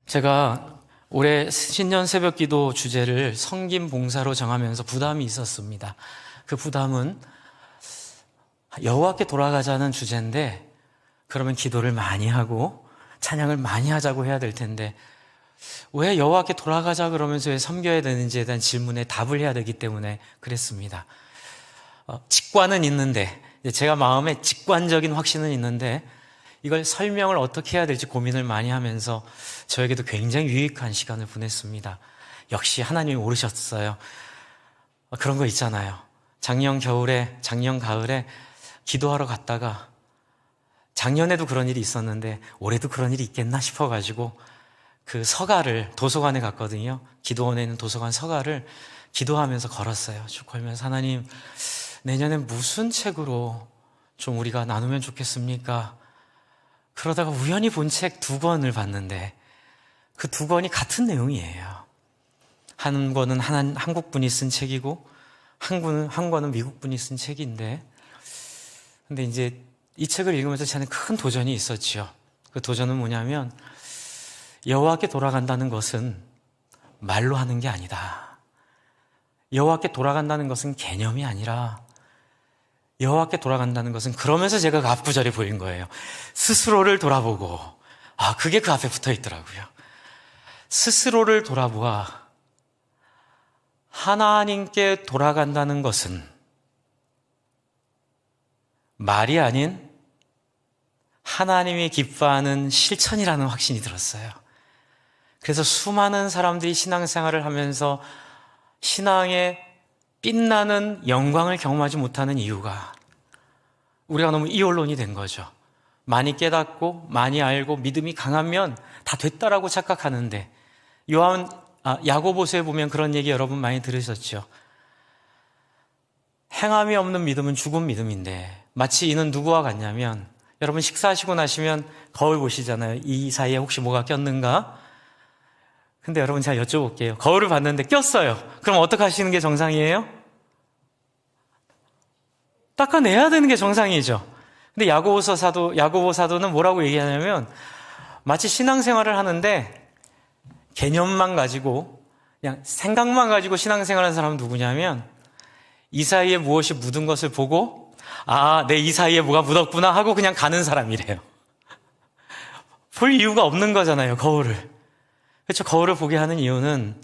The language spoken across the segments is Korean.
제가 올해 신년 새벽기도 주제를 섬김 봉사로 정하면서 부담이 있었습니다. 그 부담은 여호와께 돌아가자는 주제인데, 그러면 기도를 많이 하고 찬양을 많이 하자고 해야 될 텐데, 왜 여호와께 돌아가자 그러면서 왜 섬겨야 되는지에 대한 질문에 답을 해야 되기 때문에 그랬습니다. 직관은 있는데, 제가 마음에 직관적인 확신은 있는데, 이걸 설명을 어떻게 해야 될지 고민을 많이 하면서 저에게도 굉장히 유익한 시간을 보냈습니다. 역시 하나님이 오르셨어요. 그런 거 있잖아요. 작년 가을에 기도하러 갔다가, 작년에도 그런 일이 있었는데 올해도 그런 일이 있겠나 싶어가지고 그 서가를 도서관에 갔거든요. 기도원에 있는 도서관 서가를 기도하면서 걸었어요. 쭉 걸면서, 하나님, 내년에 무슨 책으로 좀 우리가 나누면 좋겠습니까? 그러다가 우연히 본 책 2권을 봤는데 그 2권이 같은 내용이에요. 한 권은 한국 분이 쓴 책이고 한 권은 미국 분이 쓴 책인데, 근데 이제 이 책을 읽으면서 저는 큰 도전이 있었죠. 그 도전은 뭐냐면, 여호와께 돌아간다는 것은 말로 하는 게 아니다. 여호와께 돌아간다는 것은 개념이 아니라, 여호와께 돌아간다는 것은, 그러면서 제가 그 앞구절이 보인 거예요. 스스로를 돌아보고, 그게 그 앞에 붙어 있더라고요. 스스로를 돌아보아 하나님께 돌아간다는 것은 말이 아닌 하나님이 기뻐하는 실천이라는 확신이 들었어요. 그래서 수많은 사람들이 신앙생활을 하면서 신앙의 빛나는 영광을 경험하지 못하는 이유가, 우리가 너무 이원론이 된 거죠. 많이 깨닫고 많이 알고 믿음이 강하면 다 됐다라고 착각하는데, 야고보서에 보면 그런 얘기 여러분 많이 들으셨죠. 행함이 없는 믿음은 죽은 믿음인데, 마치 이는 누구와 같냐면, 여러분 식사하시고 나시면 거울 보시잖아요. 이 사이에 혹시 뭐가 꼈는가? 근데 여러분, 제가 여쭤볼게요. 거울을 봤는데 꼈어요. 그럼 어떻게 하시는 게 정상이에요? 닦아내야 되는 게 정상이죠. 근데 야고보 사도는 뭐라고 얘기하냐면, 마치 신앙생활을 하는데 개념만 가지고, 그냥 생각만 가지고 신앙생활하는 사람은 누구냐면, 이 사이에 무엇이 묻은 것을 보고, 내 이 사이에 뭐가 묻었구나 하고 그냥 가는 사람이래요. 볼 이유가 없는 거잖아요, 거울을. 그렇죠. 거울을 보게 하는 이유는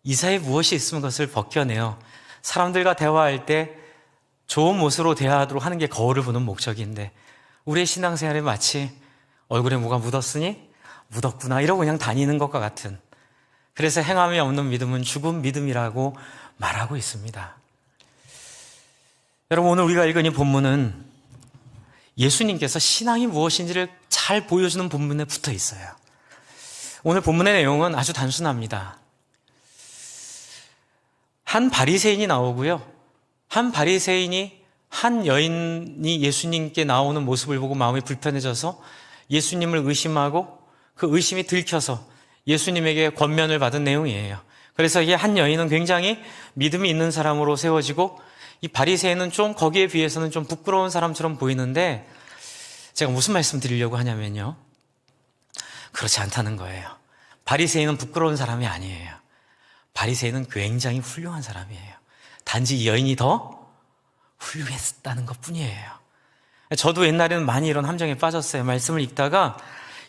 이 사이에 무엇이 있으면 그것을 벗겨내요. 사람들과 대화할 때 좋은 모습으로 대화하도록 하는 게 거울을 보는 목적인데, 우리의 신앙생활에 마치 얼굴에 뭐가 묻었으니 묻었구나 이러고 그냥 다니는 것과 같은, 그래서 행함이 없는 믿음은 죽은 믿음이라고 말하고 있습니다. 여러분, 오늘 우리가 읽은 이 본문은 예수님께서 신앙이 무엇인지를 잘 보여주는 본문에 붙어 있어요. 오늘 본문의 내용은 아주 단순합니다. 한 바리새인이 나오고요. 한 여인이 예수님께 나오는 모습을 보고 마음이 불편해져서 예수님을 의심하고, 그 의심이 들켜서 예수님에게 권면을 받은 내용이에요. 그래서 이 한 여인은 굉장히 믿음이 있는 사람으로 세워지고, 이 바리새인은 좀 거기에 비해서는 좀 부끄러운 사람처럼 보이는데, 제가 무슨 말씀 드리려고 하냐면요, 그렇지 않다는 거예요. 바리새인은 부끄러운 사람이 아니에요. 바리새인은 굉장히 훌륭한 사람이에요. 단지 이 여인이 더 훌륭했다는 것뿐이에요. 저도 옛날에는 많이 이런 함정에 빠졌어요. 말씀을 읽다가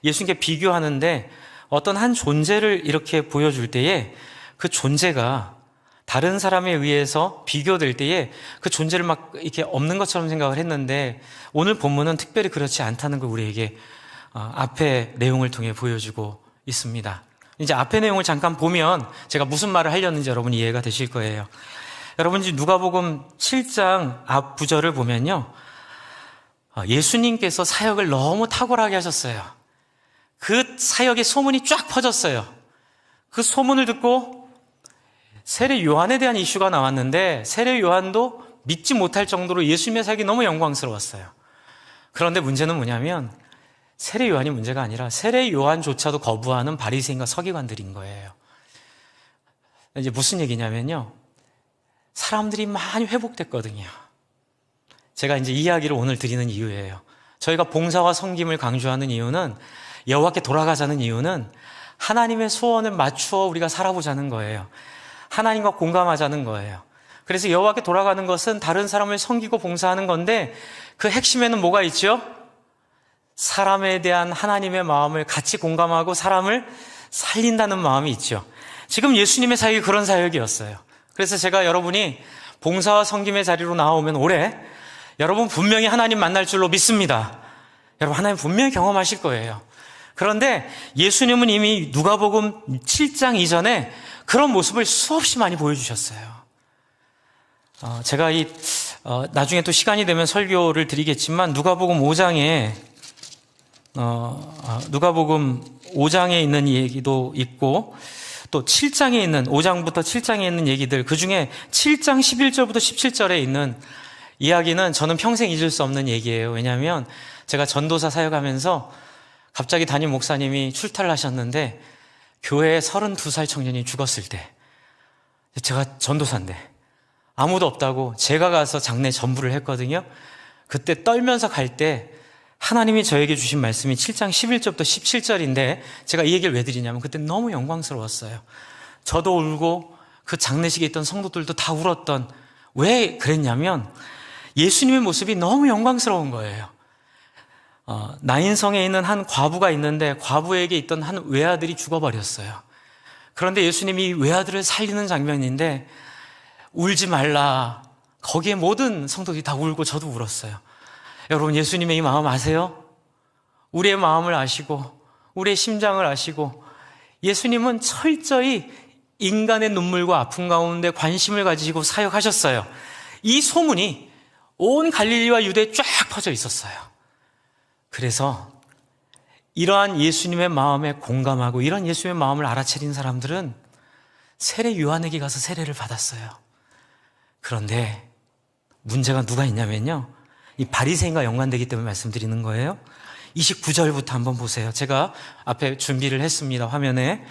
예수님께 비교하는데, 어떤 한 존재를 이렇게 보여줄 때에 그 존재가 다른 사람에 의해서 비교될 때에 그 존재를 막 이렇게 없는 것처럼 생각을 했는데, 오늘 본문은 특별히 그렇지 않다는 걸 우리에게 앞에 내용을 통해 보여주고 있습니다. 이제 앞에 내용을 잠깐 보면 제가 무슨 말을 하려는지 여러분 이해가 되실 거예요. 여러분, 누가복음 7장 앞 구절을 보면요, 예수님께서 사역을 너무 탁월하게 하셨어요. 그 사역의 소문이 쫙 퍼졌어요. 그 소문을 듣고 세례 요한에 대한 이슈가 나왔는데, 세례 요한도 믿지 못할 정도로 예수님의 사역이 너무 영광스러웠어요. 그런데 문제는 뭐냐면, 세례 요한이 문제가 아니라 세례 요한조차도 거부하는 바리새인과 서기관들인 거예요. 이제 무슨 얘기냐면요, 사람들이 많이 회복됐거든요. 제가 이제 이 이야기를 오늘 드리는 이유예요. 저희가 봉사와 섬김을 강조하는 이유는, 여호와께 돌아가자는 이유는 하나님의 소원을 맞추어 우리가 살아보자는 거예요. 하나님과 공감하자는 거예요. 그래서 여호와께 돌아가는 것은 다른 사람을 섬기고 봉사하는 건데 그 핵심에는 뭐가 있죠? 사람에 대한 하나님의 마음을 같이 공감하고 사람을 살린다는 마음이 있죠. 지금 예수님의 사역이 그런 사역이었어요. 그래서 제가 여러분이 봉사와 섬김의 자리로 나오면 올해 여러분 분명히 하나님 만날 줄로 믿습니다. 여러분 하나님 분명히 경험하실 거예요. 그런데 예수님은 이미 누가복음 7장 이전에 그런 모습을 수없이 많이 보여주셨어요. 제가 나중에 또 시간이 되면 설교를 드리겠지만 누가복음 5장에 있는 얘기도 있고 또 7장에 있는 5장부터 7장에 있는 얘기들 그 중에 7장 11절부터 17절에 있는 이야기는 저는 평생 잊을 수 없는 얘기예요. 왜냐하면 제가 전도사 사역하면서 갑자기 담임 목사님이 출타를 하셨는데 교회에 32살 청년이 죽었을 때 제가 전도사인데 아무도 없다고 제가 가서 장례 전부를 했거든요. 그때 떨면서 갈 때 하나님이 저에게 주신 말씀이 7장 11절부터 17절인데 제가 이 얘기를 왜 드리냐면 그때 너무 영광스러웠어요. 저도 울고 그 장례식에 있던 성도들도 다 울었던, 왜 그랬냐면 예수님의 모습이 너무 영광스러운 거예요. 나인성에 있는 한 과부가 있는데 과부에게 있던 한 외아들이 죽어버렸어요. 그런데 예수님이 외아들을 살리는 장면인데 울지 말라. 거기에 모든 성도들이 다 울고 저도 울었어요. 여러분 예수님의 이 마음 아세요? 우리의 마음을 아시고 우리의 심장을 아시고 예수님은 철저히 인간의 눈물과 아픔 가운데 관심을 가지고 사역하셨어요. 이 소문이 온 갈릴리와 유대에 쫙 퍼져 있었어요. 그래서 이러한 예수님의 마음에 공감하고 이런 예수님의 마음을 알아차린 사람들은 세례 요한에게 가서 세례를 받았어요. 그런데 문제가 누가 있냐면요, 이 바리새인과 연관되기 때문에 말씀드리는 거예요. 29절부터 한번 보세요. 제가 앞에 준비를 했습니다. 화면에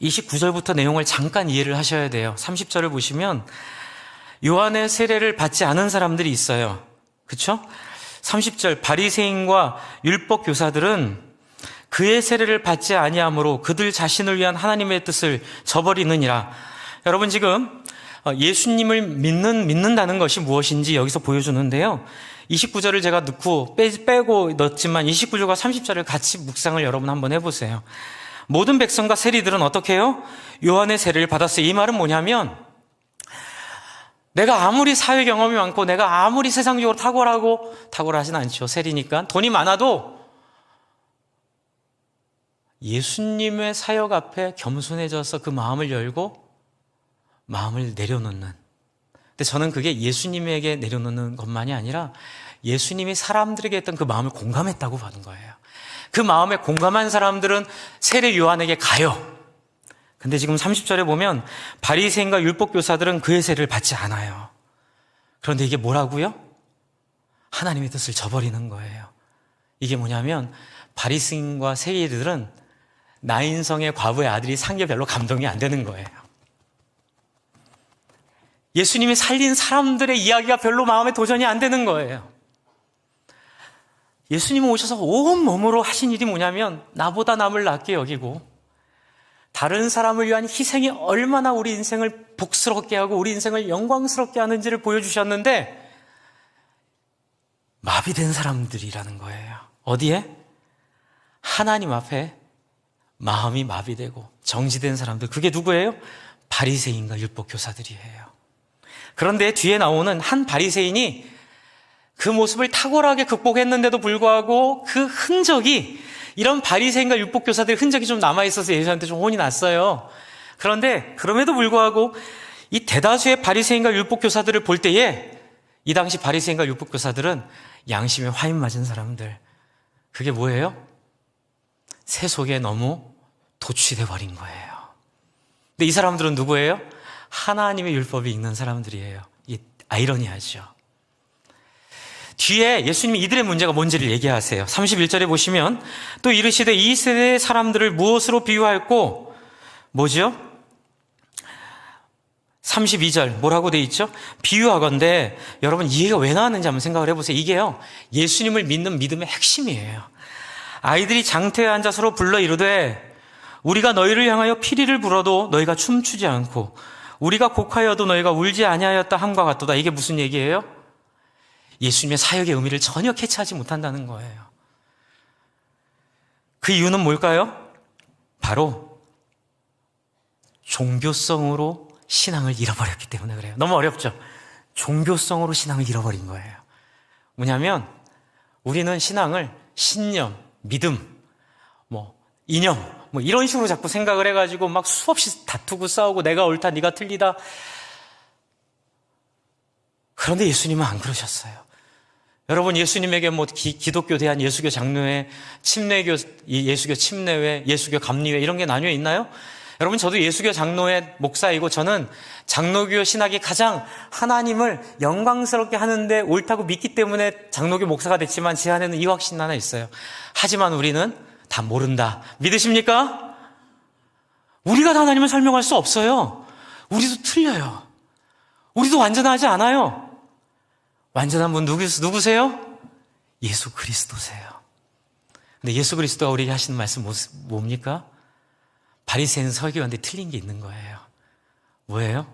29절부터 내용을 잠깐 이해를 하셔야 돼요. 30절을 보시면 요한의 세례를 받지 않은 사람들이 있어요. 그렇죠? 30절 바리새인과 율법 교사들은 그의 세례를 받지 아니하므로 그들 자신을 위한 하나님의 뜻을 저버리느니라. 여러분 지금 예수님을 믿는다는 것이 무엇인지 여기서 보여주는데요. 29절을 제가 빼고 넣었지만 29절과 30절을 같이 묵상을 여러분 한번 해보세요. 모든 백성과 세리들은 어떻게 해요? 요한의 세례를 받았어요. 이 말은 뭐냐면 내가 아무리 사회 경험이 많고 내가 아무리 세상적으로 탁월하진 않죠. 세리니까. 돈이 많아도 예수님의 사역 앞에 겸손해져서 그 마음을 열고 마음을 내려놓는. 근데 저는 그게 예수님에게 내려놓는 것만이 아니라 예수님이 사람들에게 했던 그 마음을 공감했다고 받은 거예요. 그 마음에 공감한 사람들은 세례 요한에게 가요. 근데 지금 30절에 보면 바리새인과 율법교사들은 그의 세례를 받지 않아요. 그런데 이게 뭐라고요? 하나님의 뜻을 저버리는 거예요. 이게 뭐냐면 바리새인과 세리들은 나인성의 과부의 아들이 산 게 별로 감동이 안 되는 거예요. 예수님이 살린 사람들의 이야기가 별로 마음에 도전이 안 되는 거예요. 예수님은 오셔서 온 몸으로 하신 일이 뭐냐면 나보다 남을 낫게 여기고 다른 사람을 위한 희생이 얼마나 우리 인생을 복스럽게 하고 우리 인생을 영광스럽게 하는지를 보여주셨는데 마비된 사람들이라는 거예요. 어디에? 하나님 앞에 마음이 마비되고 정지된 사람들. 그게 누구예요? 바리새인과 율법교사들이에요. 그런데 뒤에 나오는 한 바리새인이 그 모습을 탁월하게 극복했는데도 불구하고 그 흔적이, 이런 바리새인과 율법교사들의 흔적이 좀 남아있어서 예수한테 좀 혼이 났어요. 그런데 그럼에도 불구하고 이 대다수의 바리새인과 율법교사들을 볼 때에 이 당시 바리새인과 율법교사들은 양심에 화인 맞은 사람들. 그게 뭐예요? 세속에 너무 도취돼 버린 거예요. 근데 이 사람들은 누구예요? 하나님의 율법이 읽는 사람들이에요. 이게 아이러니하죠. 뒤에 예수님이 이들의 문제가 뭔지를 얘기하세요. 31절에 보시면 또 이르시되 이 세대의 사람들을 무엇으로 비유할꼬? 뭐죠? 32절 뭐라고 돼 있죠? 비유하건대. 여러분 이해가 왜 나왔는지 한번 생각을 해보세요. 이게요, 예수님을 믿는 믿음의 핵심이에요. 아이들이 장터에 앉아 서로 불러 이르되 우리가 너희를 향하여 피리를 불어도 너희가 춤추지 않고 우리가 곡하여도 너희가 울지 아니하였다 함과 같도다. 이게 무슨 얘기예요? 예수님의 사역의 의미를 전혀 캐치하지 못한다는 거예요. 그 이유는 뭘까요? 바로 종교성으로 신앙을 잃어버렸기 때문에 그래요. 너무 어렵죠? 종교성으로 신앙을 잃어버린 거예요. 뭐냐면 우리는 신앙을 신념, 믿음, 이념 이런 식으로 자꾸 생각을 해가지고 막 수없이 다투고 싸우고 내가 옳다 네가 틀리다. 그런데 예수님은 안 그러셨어요. 여러분, 예수님에게 기독교 대한 예수교 장로회, 침례교, 예수교 침례회, 예수교 감리회 이런 게 나뉘어 있나요? 여러분, 저도 예수교 장로회 목사이고 저는 장로교 신학이 가장 하나님을 영광스럽게 하는데 옳다고 믿기 때문에 장로교 목사가 됐지만 제 안에는 이 확신 하나 있어요. 하지만 우리는 다 모른다. 믿으십니까? 우리가 다 하나님을 설명할 수 없어요. 우리도 틀려요. 우리도 완전하지 않아요. 완전한 분 누구세요? 예수 그리스도세요. 근데 예수 그리스도가 우리에게 하시는 말씀 뭡니까? 바리새인 서기관들이 틀린 게 있는 거예요. 뭐예요?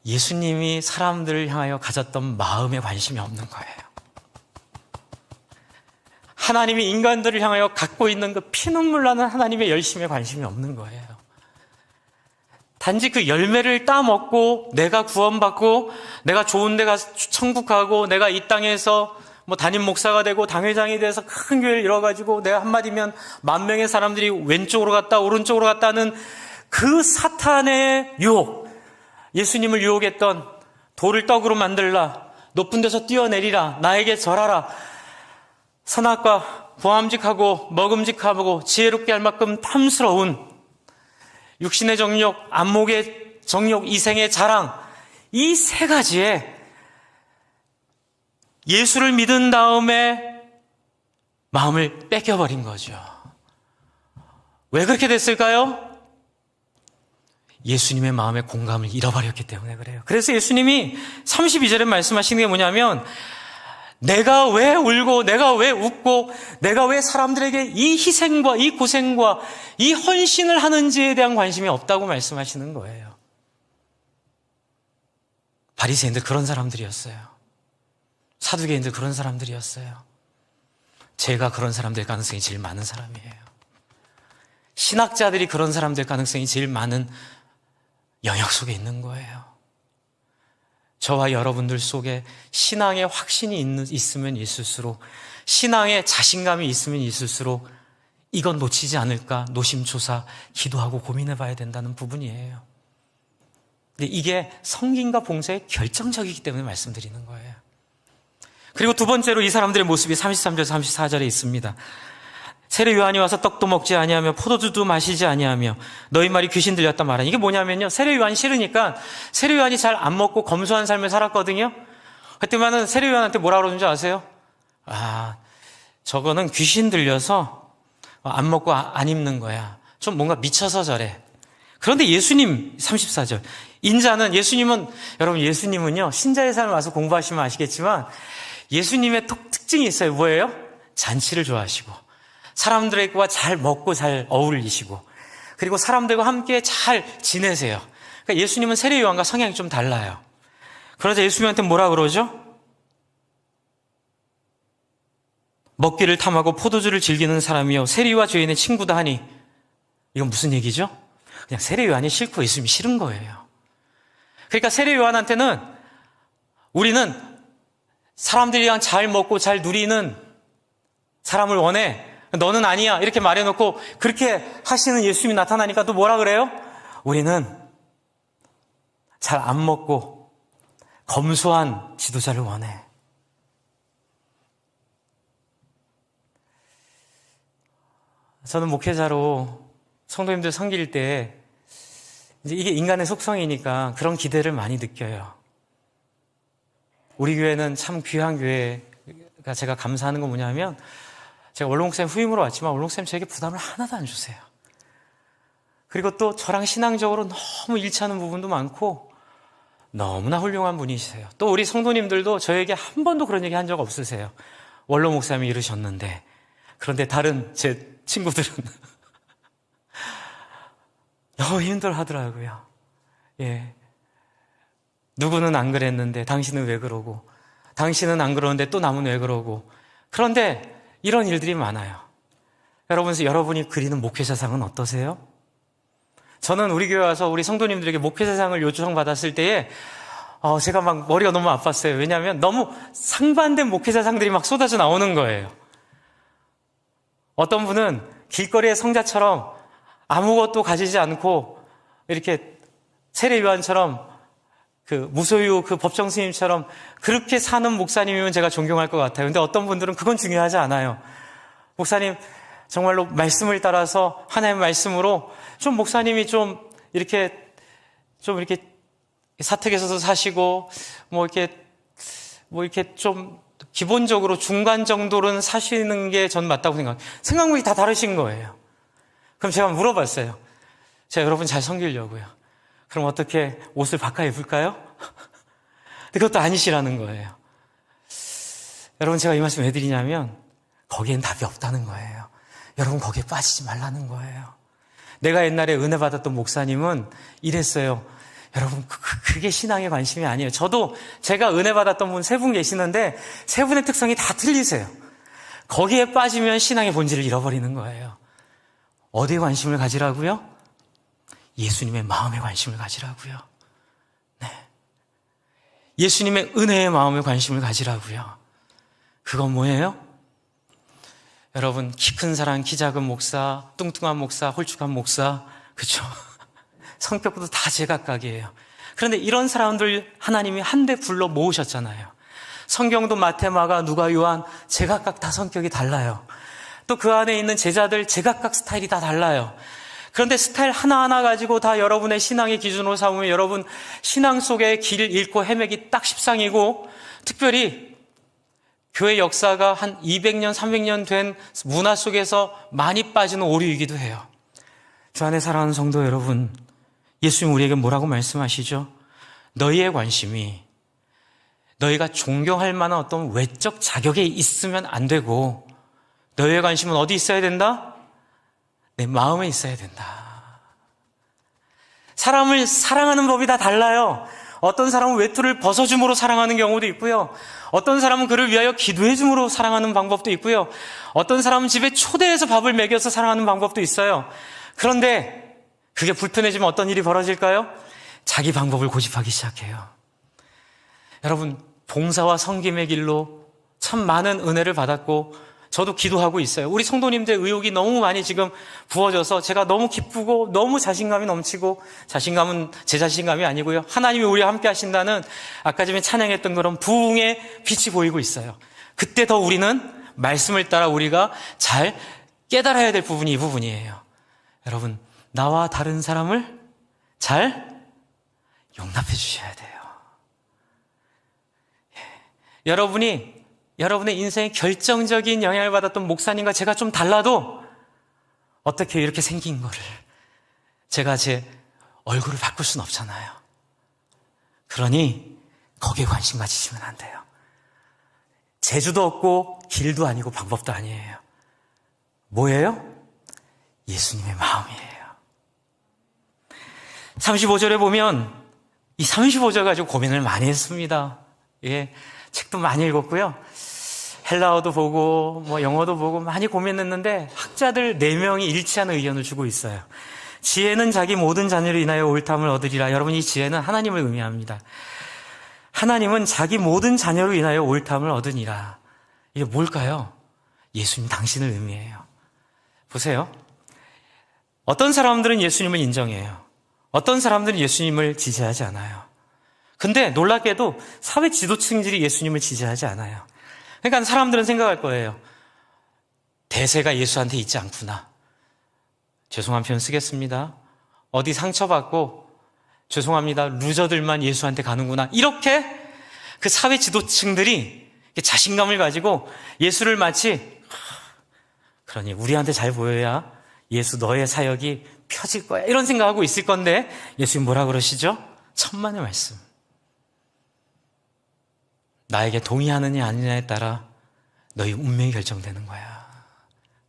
예수님이 사람들을 향하여 가졌던 마음에 관심이 없는 거예요. 하나님이 인간들을 향하여 갖고 있는 그 피눈물 나는 하나님의 열심에 관심이 없는 거예요. 단지 그 열매를 따먹고 내가 구원받고 내가 좋은 데 가서 천국 가고 내가 이 땅에서 담임 목사가 되고 당회장이 돼서 큰 교회를 이뤄가지고 내가 한마디면 10,000명의 사람들이 왼쪽으로 갔다 오른쪽으로 갔다는 그 사탄의 유혹, 예수님을 유혹했던 돌을 떡으로 만들라, 높은 데서 뛰어내리라, 나에게 절하라, 선악과 보암직하고 먹음직하고 지혜롭게 할 만큼 탐스러운 육신의 정욕, 안목의 정욕, 이생의 자랑, 이 세 가지에 예수를 믿은 다음에 마음을 뺏겨버린 거죠. 왜 그렇게 됐을까요? 예수님의 마음의 공감을 잃어버렸기 때문에 그래요. 그래서 예수님이 32절에 말씀하시는 게 뭐냐면 내가 왜 울고 내가 왜 웃고 내가 왜 사람들에게 이 희생과 이 고생과 이 헌신을 하는지에 대한 관심이 없다고 말씀하시는 거예요. 바리새인들 그런 사람들이었어요. 사두개인들 그런 사람들이었어요. 제가 그런 사람들 가능성이 제일 많은 사람이에요. 신학자들이 그런 사람들 가능성이 제일 많은 영역 속에 있는 거예요. 저와 여러분들 속에 신앙의 확신이 있으면 있을수록, 신앙의 자신감이 있으면 있을수록 이건 놓치지 않을까 노심초사 기도하고 고민해 봐야 된다는 부분이에요. 근데 이게 성김과 봉사의 결정적이기 때문에 말씀드리는 거예요. 그리고 두 번째로 이 사람들의 모습이 33절 34절에 있습니다. 세례 요한이 와서 떡도 먹지 아니하며 포도주도 마시지 아니하며 너희 말이 귀신 들렸다 말하니, 이게 뭐냐면요, 세례 요한이 싫으니까 세례 요한이 잘 안 먹고 검소한 삶을 살았거든요. 그때만은 세례 요한한테 뭐라 그러는지 아세요? 저거는 귀신 들려서 안 먹고 안 입는 거야. 좀 뭔가 미쳐서 저래. 그런데 예수님 34절, 인자는, 여러분 예수님은요, 신자의 삶을 와서 공부하시면 아시겠지만 예수님의 특징이 있어요. 뭐예요? 잔치를 좋아하시고 사람들과 잘 먹고 잘 어울리시고 그리고 사람들과 함께 잘 지내세요. 그러니까 예수님은 세례 요한과 성향이 좀 달라요. 그러자 예수님한테 뭐라 그러죠? 먹기를 탐하고 포도주를 즐기는 사람이요 세리와 죄인의 친구다 하니, 이건 무슨 얘기죠? 그냥 세례 요한이 싫고 예수님이 싫은 거예요. 그러니까 세례 요한한테는 우리는 사람들이랑 잘 먹고 잘 누리는 사람을 원해, 너는 아니야, 이렇게 말해놓고 그렇게 하시는 예수님이 나타나니까 또 뭐라 그래요? 우리는 잘 안 먹고 검소한 지도자를 원해. 저는 목회자로 성도님들 섬길 때 이제 이게 인간의 속성이니까 그런 기대를 많이 느껴요. 우리 교회는 참 귀한 교회가, 제가 감사하는 건 뭐냐면, 제가 원로목사님 후임으로 왔지만 원로목사님 저에게 부담을 하나도 안 주세요. 그리고 또 저랑 신앙적으로 너무 일치하는 부분도 많고 너무나 훌륭한 분이세요. 또 우리 성도님들도 저에게 한 번도 그런 얘기 한 적 없으세요. 원로목사님이 이러셨는데. 그런데 다른 제 친구들은 너무 힘들어 하더라고요. 예. 누구는 안 그랬는데 당신은 왜 그러고, 당신은 안 그러는데 또 남은 왜 그러고. 그런데 이런 일들이 많아요. 여러분이 그리는 목회자상은 어떠세요? 저는 우리 교회 와서 우리 성도님들에게 목회자상을 요청받았을 때에 제가 막 머리가 너무 아팠어요. 왜냐하면 너무 상반된 목회자상들이 막 쏟아져 나오는 거예요. 어떤 분은 길거리의 성자처럼 아무것도 가지지 않고 이렇게 세례요한처럼 그 무소유 그 법정 스님처럼 그렇게 사는 목사님이면 제가 존경할 것 같아요. 근데 어떤 분들은 그건 중요하지 않아요. 목사님 정말로 말씀을 따라서 하나님의 말씀으로 좀 목사님이 좀 이렇게 사택에서도 사시고 뭐 이렇게 좀 기본적으로 중간 정도는 사시는 게 전 맞다고 생각이 다 다르신 거예요. 그럼 제가 물어봤어요. 제가 여러분 잘 섬기려고요. 그럼 어떻게 옷을 바꿔 입을까요? 근데 그것도 아니시라는 거예요. 여러분 제가 이 말씀 왜 드리냐면 거기엔 답이 없다는 거예요. 여러분 거기에 빠지지 말라는 거예요. 내가 옛날에 은혜 받았던 목사님은 이랬어요. 여러분 그게 신앙의 관심이 아니에요. 저도 제가 은혜 받았던 분 3분 계시는데 3분의 특성이 다 틀리세요. 거기에 빠지면 신앙의 본질을 잃어버리는 거예요. 어디에 관심을 가지라고요? 예수님의 마음에 관심을 가지라고요. 네. 예수님의 은혜의 마음에 관심을 가지라고요. 그건 뭐예요? 여러분 키 큰 사람, 키 작은 목사, 뚱뚱한 목사, 홀쭉한 목사, 그렇죠? 성격도 다 제각각이에요. 그런데 이런 사람들 하나님이 한데 불러 모으셨잖아요. 성경도 마태, 마가, 누가, 요한 제각각 다 성격이 달라요. 또 그 안에 있는 제자들 제각각 스타일이 다 달라요. 그런데 스타일 하나하나 가지고 다 여러분의 신앙의 기준으로 삼으면 여러분 신앙 속의 길을 잃고 헤매기 딱 십상이고, 특별히 교회 역사가 한 200년, 300년 된 문화 속에서 많이 빠지는 오류이기도 해요. 주 안에 사랑하는 성도 여러분, 예수님 우리에게 뭐라고 말씀하시죠? 너희의 관심이 너희가 존경할 만한 어떤 외적 자격에 있으면 안 되고, 너희의 관심은 어디 있어야 된다? 내 마음에 있어야 된다. 사람을 사랑하는 법이 다 달라요. 어떤 사람은 외투를 벗어줌으로 사랑하는 경우도 있고요. 어떤 사람은 그를 위하여 기도해줌으로 사랑하는 방법도 있고요. 어떤 사람은 집에 초대해서 밥을 먹여서 사랑하는 방법도 있어요. 그런데 그게 불편해지면 어떤 일이 벌어질까요? 자기 방법을 고집하기 시작해요. 여러분, 봉사와 섬김의 길로 참 많은 은혜를 받았고 저도 기도하고 있어요. 우리 성도님들의 의욕이 너무 많이 지금 부어져서 제가 너무 기쁘고 너무 자신감이 넘치고, 자신감은 제 자신감이 아니고요, 하나님이 우리와 함께 하신다는 아까 전에 찬양했던 그런 부흥의 빛이 보이고 있어요. 그때 더 우리는 말씀을 따라 우리가 잘 깨달아야 될 부분이 이 부분이에요. 여러분, 나와 다른 사람을 잘 용납해 주셔야 돼요. 여러분의 인생에 결정적인 영향을 받았던 목사님과 제가 좀 달라도 어떻게 이렇게 생긴 거를 제가 제 얼굴을 바꿀 수는 없잖아요. 그러니 거기에 관심 가지시면 안 돼요. 재주도 없고 길도 아니고 방법도 아니에요. 뭐예요? 예수님의 마음이에요. 35절에 보면 이 35절 가지고 고민을 많이 했습니다. 예, 책도 많이 읽었고요. 헬라어도 보고 영어도 보고 많이 고민했는데 학자들 4명이 일치하는 의견을 주고 있어요. 지혜는 자기 모든 자녀로 인하여 옳담을 얻으리라. 여러분, 이 지혜는 하나님을 의미합니다. 하나님은 자기 모든 자녀로 인하여 옳담을 얻으니라. 이게 뭘까요? 예수님 당신을 의미해요. 보세요. 어떤 사람들은 예수님을 인정해요. 어떤 사람들은 예수님을 지지하지 않아요. 근데 놀랍게도 사회 지도층들이 예수님을 지지하지 않아요. 그러니까 사람들은 생각할 거예요. 대세가 예수한테 있지 않구나. 죄송한 표현 쓰겠습니다. 어디 상처받고 죄송합니다, 루저들만 예수한테 가는구나. 이렇게 그 사회 지도층들이 자신감을 가지고 예수를 마치, 그러니 우리한테 잘 보여야 예수 너의 사역이 펴질 거야, 이런 생각하고 있을 건데 예수님 뭐라 그러시죠? 천만의 말씀. 나에게 동의하느냐 아니냐에 따라 너희 운명이 결정되는 거야.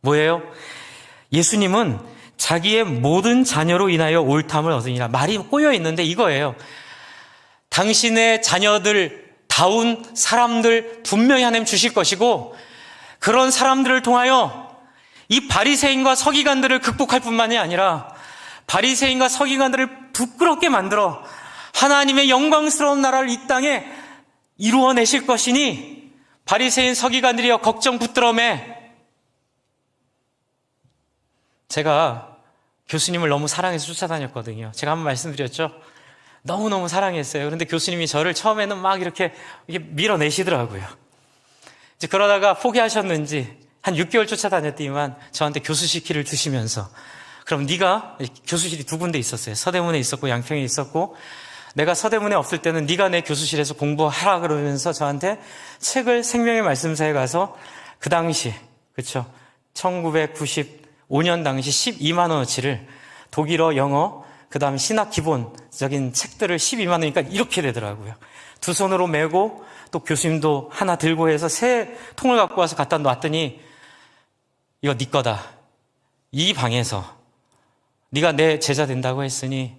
뭐예요? 예수님은 자기의 모든 자녀로 인하여 옳담을 얻으니라. 말이 꼬여 있는데 이거예요. 당신의 자녀들, 다운 사람들 분명히 하나님 주실 것이고, 그런 사람들을 통하여 이 바리새인과 서기관들을 극복할 뿐만이 아니라 바리새인과 서기관들을 부끄럽게 만들어 하나님의 영광스러운 나라를 이 땅에 이루어내실 것이니 바리새인 서기관들이여 걱정 붙들어매. 제가 교수님을 너무 사랑해서 쫓아다녔거든요. 제가 한번 말씀드렸죠. 너무너무 사랑했어요. 그런데 교수님이 저를 처음에는 막 이렇게 밀어내시더라고요. 이제 그러다가 포기하셨는지 한 6개월 쫓아다녔더니만 저한테 교수실 키를 주시면서, 그럼 네가, 교수실이 두 군데 있었어요. 서대문에 있었고 양평에 있었고, 내가 서대문에 없을 때는 네가 내 교수실에서 공부하라 그러면서 저한테 책을 생명의 말씀사에 가서 그 당시, 그렇죠, 1995년 당시 12만 원어치를 독일어, 영어, 그 다음에 신학 기본적인 책들을 12만 원이니까 이렇게 되더라고요. 두 손으로 메고 또 교수님도 하나 들고 해서 새 통을 갖고 와서 갖다 놨더니 이거 네 거다. 이 방에서 네가 내 제자 된다고 했으니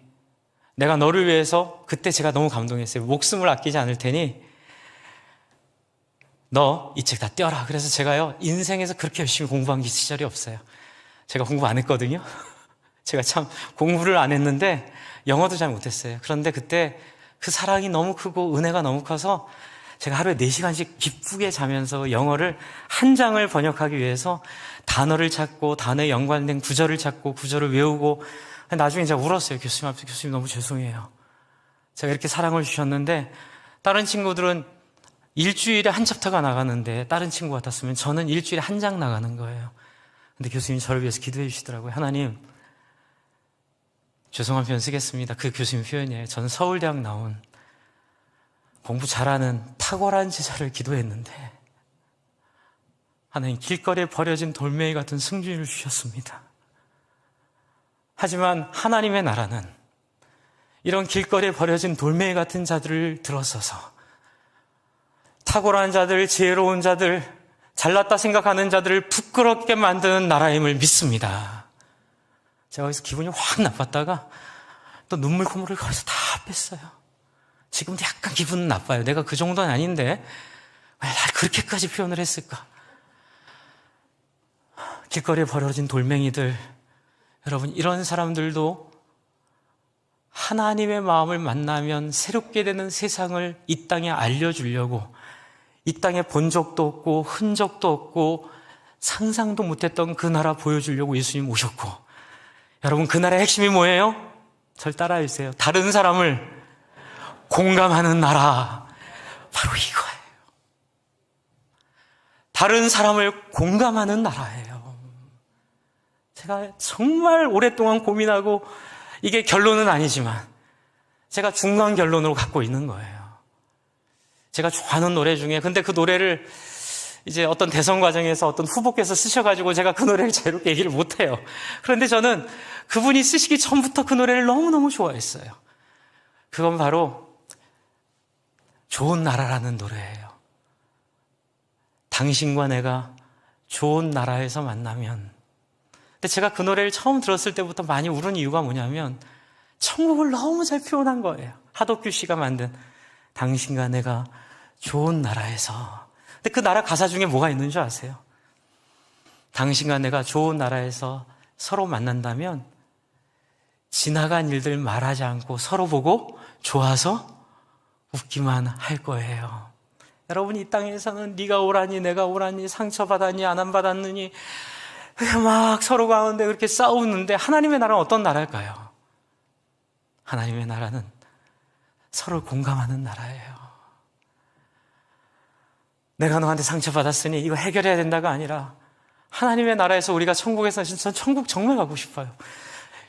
내가 너를 위해서, 그때 제가 너무 감동했어요. 목숨을 아끼지 않을 테니 너 이 책 다 떼어라. 그래서 제가요, 인생에서 그렇게 열심히 공부한 시절이 없어요. 제가 공부 안 했거든요. 제가 참 공부를 안 했는데 영어도 잘 못했어요. 그런데 그때 그 사랑이 너무 크고 은혜가 너무 커서 제가 하루에 4시간씩 기쁘게 자면서 영어를 한 장을 번역하기 위해서 단어를 찾고 단어에 연관된 구절을 찾고 구절을 외우고, 나중에 제가 울었어요. 교수님 앞에서. 교수님 너무 죄송해요. 제가 이렇게 사랑을 주셨는데, 다른 친구들은 일주일에 한 챕터가 나가는데 다른 친구 같았으면 저는 일주일에 한 장 나가는 거예요. 근데 교수님이 저를 위해서 기도해 주시더라고요. 하나님, 죄송한 표현 쓰겠습니다. 그 교수님 표현이에요. 저는 서울대학 나온 공부 잘하는 탁월한 제자를 기도했는데 하나님, 길거리에 버려진 돌멩이 같은 승준이를 주셨습니다. 하지만 하나님의 나라는 이런 길거리에 버려진 돌멩이 같은 자들을 들어서서 탁월한 자들, 지혜로운 자들, 잘났다 생각하는 자들을 부끄럽게 만드는 나라임을 믿습니다. 제가 거기서 기분이 확 나빴다가 또 눈물 콧물을 거기서 다 뺐어요. 지금도 약간 기분은 나빠요. 내가 그 정도는 아닌데 왜 날 그렇게까지 표현을 했을까? 길거리에 버려진 돌멩이들, 여러분, 이런 사람들도 하나님의 마음을 만나면 새롭게 되는 세상을 이 땅에 알려주려고, 이 땅에 본 적도 없고 흔적도 없고 상상도 못했던 그 나라 보여주려고 예수님 오셨고, 여러분, 그 나라의 핵심이 뭐예요? 절 따라해 주세요. 다른 사람을 공감하는 나라. 바로 이거예요. 다른 사람을 공감하는 나라예요. 제가 정말 오랫동안 고민하고, 이게 결론은 아니지만 제가 중간 결론으로 갖고 있는 거예요. 제가 좋아하는 노래 중에, 근데 그 노래를 이제 어떤 대선 과정에서 어떤 후보께서 쓰셔가지고 제가 그 노래를 자유롭게 얘기를 못해요. 그런데 저는 그분이 쓰시기 전부터 그 노래를 너무너무 좋아했어요. 그건 바로 좋은 나라라는 노래예요. 당신과 내가 좋은 나라에서 만나면. 근데 제가 그 노래를 처음 들었을 때부터 많이 울은 이유가 뭐냐면 천국을 너무 잘 표현한 거예요. 하덕규 씨가 만든 당신과 내가 좋은 나라에서. 근데 그 나라 가사 중에 뭐가 있는 줄 아세요? 당신과 내가 좋은 나라에서 서로 만난다면 지나간 일들 말하지 않고 서로 보고 좋아서 웃기만 할 거예요. 여러분, 이 땅에서는 네가 오라니 내가 오라니 상처받았니 안 받았느니 막 서로 가운데 그렇게 싸우는데, 하나님의 나라는 어떤 나라일까요? 하나님의 나라는 서로를 공감하는 나라예요. 내가 너한테 상처받았으니 이거 해결해야 된다가 아니라, 하나님의 나라에서 우리가 천국에서, 전 천국 정말 가고 싶어요.